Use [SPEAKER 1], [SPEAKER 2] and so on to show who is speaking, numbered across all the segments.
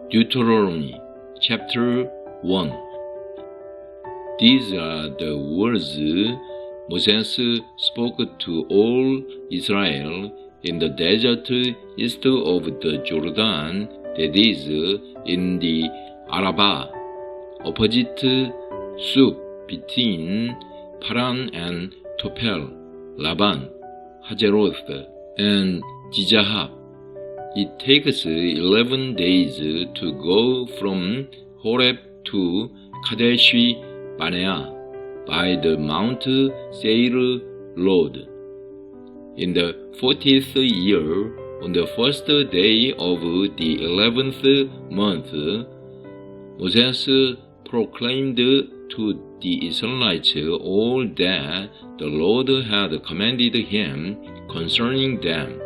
[SPEAKER 1] Deuteronomy chapter 1. These are the words Moses spoke to all Israel in the desert east of the Jordan, that is, in the Arabah, opposite Suf, between Paran and Tophel, Laban, Hazeroth, and Dizahab. It takes 11 days to go from Horeb to Kadesh Barnea by the Mount Seir road. In the 40th year, on the first day of the 11th month, Moses proclaimed to the Israelites all that the Lord had commanded him concerning them.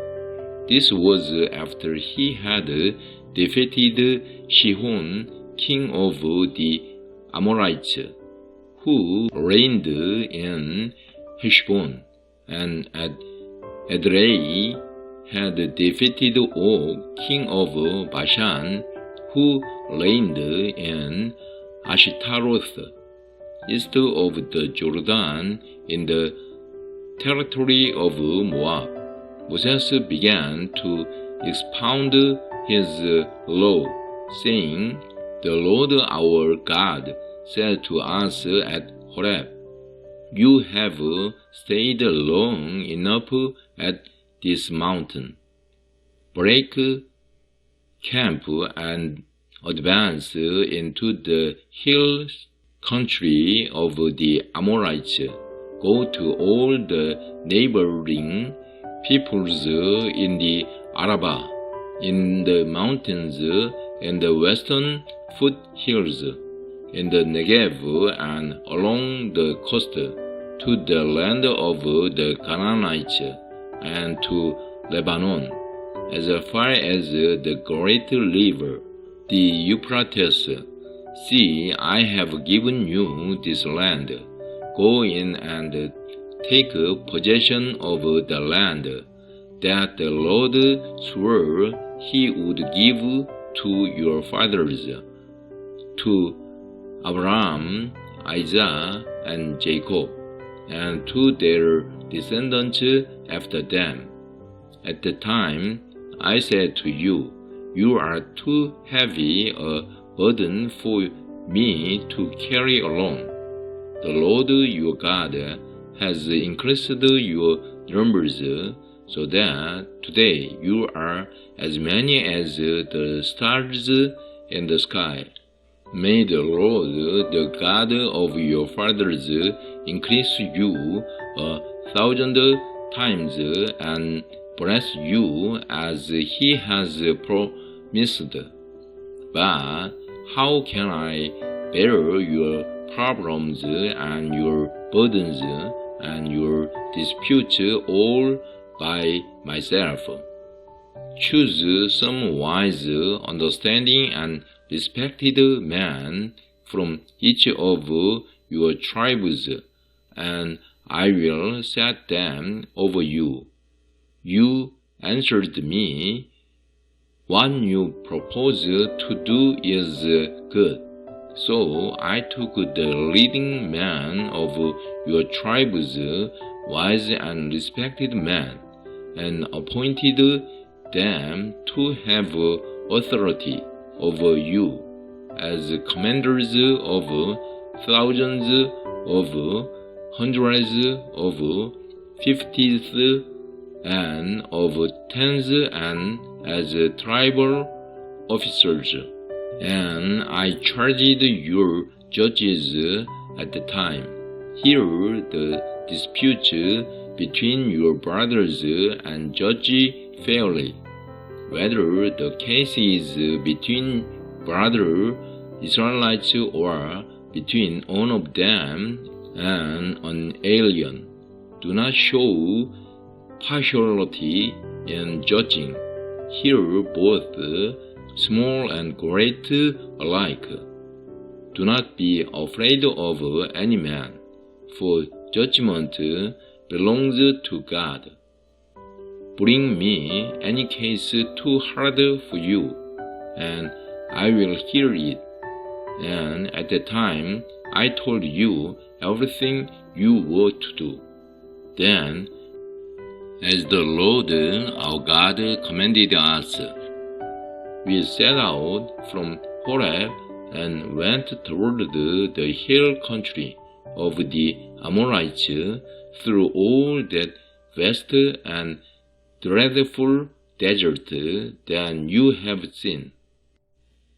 [SPEAKER 1] This was after he had defeated Sihon, king of the Amorites, who reigned in Heshbon, and at Edrei had defeated Og, king of Bashan, who reigned in Ashtaroth, east of the Jordan, in the territory of Moab. Moses began to expound his law, saying, "The Lord our God said to us at Horeb, 'You have stayed long enough at this mountain. Break camp and advance into the hill country of the Amorites. Go to all the neighboring peoples in the Arabah, in the mountains, in the western foothills, in the Negev, and along the coast, to the land of the Canaanites, and to Lebanon, as far as the great river, the Euphrates. See, I have given you this land. Go in and take possession of the land that the Lord swore he would give to your fathers, to Abraham, Isaac, and Jacob, and to their descendants after them. At the time I said to you, you are too heavy a burden for me to carry alone. The Lord your God has increased your numbers, so that today you are as many as the stars in the sky. May the Lord, the God of your fathers, increase you 1,000 times and bless you as he has promised. But how can I bear your problems and your burdens and your disputes all by myself? Choose some wise, understanding, and respected man from each of your tribes, and I will set them over you." You answered me, "What you propose to do is good." So I took the leading men of your tribes, wise and respected men, and appointed them to have authority over you as commanders of thousands, of hundreds, of fifties, and of tens, and as tribal officers. And I charged your judges at the time, hear the dispute between your brothers and judge fairly, whether the case is between brother Israelites or between one of them and an alien. Do not show partiality in judging. Hear both small and great alike. Do not be afraid of any man, for judgment belongs to God. Bring me any case too hard for you, and I will hear it. And at that time I told you everything you were to do. Then, as the Lord our God commanded us, we set out from Horeb and went toward the hill country of the Amorites through all that vast and dreadful desert that you have seen.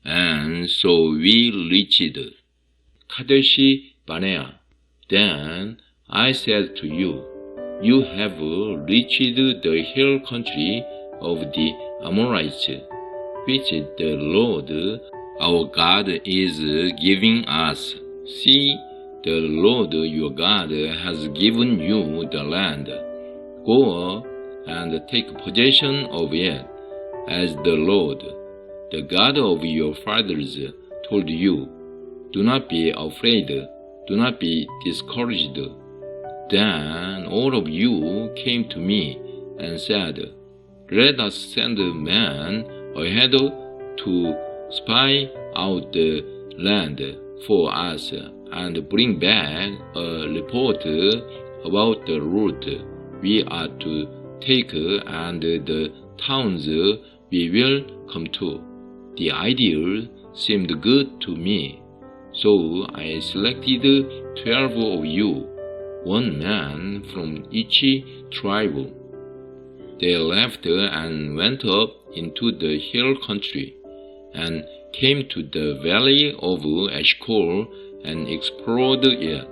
[SPEAKER 1] And so we reached Kadesh Barnea. Then I said to you, you have reached the hill country of the Amorites, which the Lord our God is giving us. See, the Lord your God has given you the land. Go and take possession of it, as the Lord, the God of your fathers, told you. Do not be afraid, do not be discouraged. Then all of you came to me and said, let us send men ahead to spy out the land for us and bring back a report about the route we are to take and the towns we will come to. The idea seemed good to me, so I selected 12 of you, one man from each tribe. They left and went up into the hill country and came to the valley of Eshcol and explored it,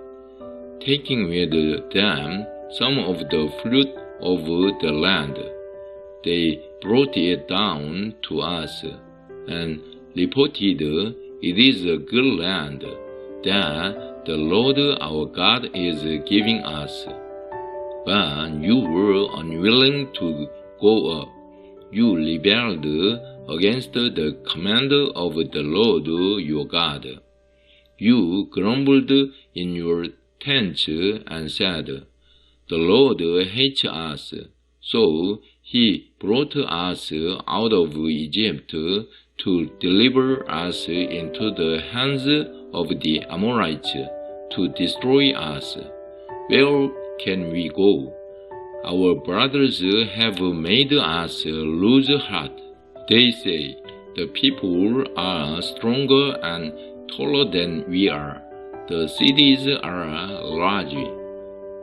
[SPEAKER 1] taking with them some of the fruit of the land. They brought it down to us and reported, it is a good land that the Lord our God is giving us. But you were unwilling to go up. You rebelled against the command of the Lord your God. You grumbled in your tents and said, the Lord hates us. So he brought us out of Egypt to deliver us into the hands of the Amorites to destroy us. Where can we go? Our brothers have made us lose heart. They say, the people are stronger and taller than we are. The cities are large,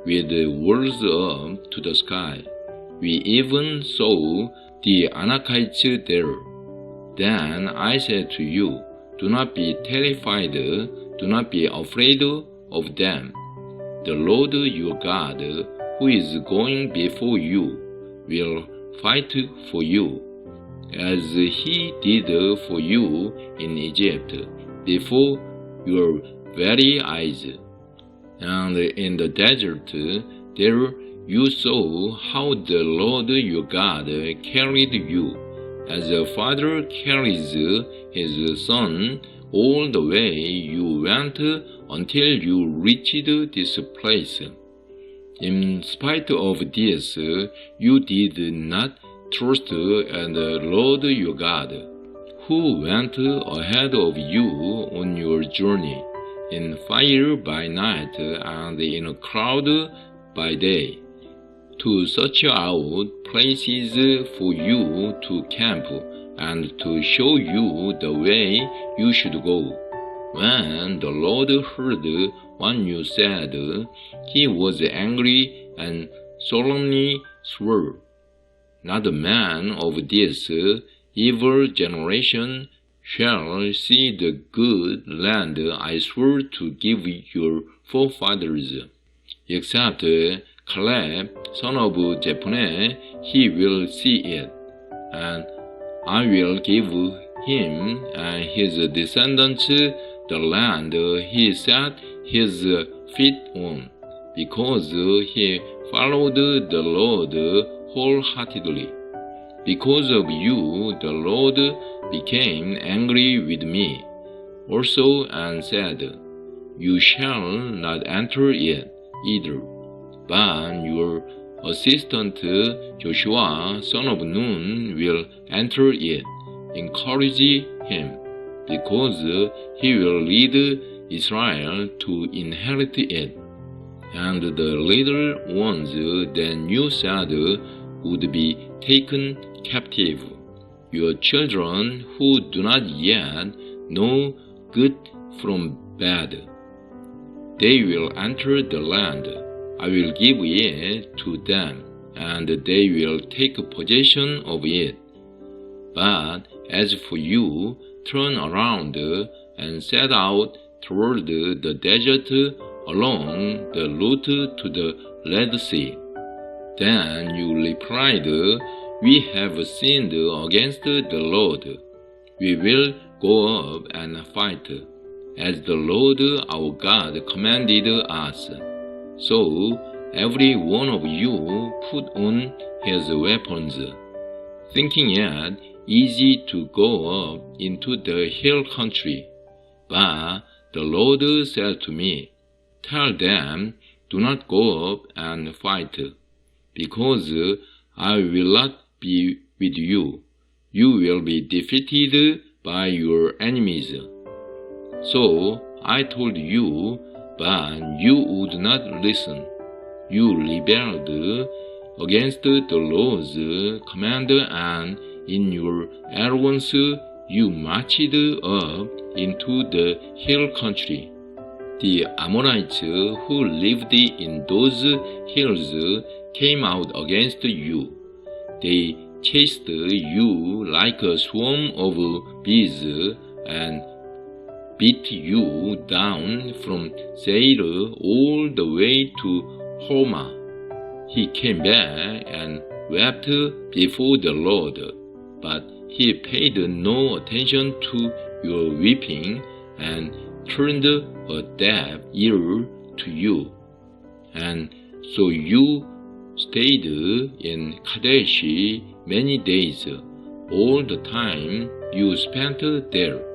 [SPEAKER 1] with walls up to the sky. We even saw the Anakites there. Then I said to you, do not be terrified, do not be afraid of them. The Lord your God, who is going before you, will fight for you, as he did for you in Egypt, before your very eyes. And in the desert there you saw how the Lord your God carried you, as a father carries his son, all the way you went until you reached this place. In spite of this, you did not trust in the Lord your God, who went ahead of you on your journey, in fire by night and in a cloud by day, to search out places for you to camp and to show you the way you should go. When the Lord heard what you said, he was angry and solemnly swore, not a man of this evil generation shall see the good land I swore to give your forefathers, except Caleb, son of Jephunneh, he will see it, and I will give him and his descendants the land he set his feet on, because he followed the Lord wholeheartedly. Because of you, the Lord became angry with me also and said, you shall not enter it either, but your assistant Joshua, son of Nun, will enter it. Encourage him, because he will lead Israel to inherit it. And the little ones than you said would be taken captive, your children who do not yet know good from bad. They will enter the land. I will give it to them, and they will take possession of it. But as for you, turn around and set out toward the desert along the route to the Red Sea. Then you replied, We have sinned against the Lord. We will go up and fight, as the Lord our God commanded us. So every one of you put on his weapons, thinking it easy to go up into the hill country. But the Lord said to me, Tell them, do not go up and fight, because I will not be with you. You will be defeated by your enemies. So I told you, but you would not listen. You rebelled against the Lord's command, and in your arrogance you marched up into the hill country. The Ammonites who lived in those hills came out against you. They chased you like a swarm of bees and beat you down from Seir all the way to Hormah. He came back and wept before the Lord, but he paid no attention to your weeping and turned a deaf ear to you. And so you stayed in Kadesh many days, all the time you spent there.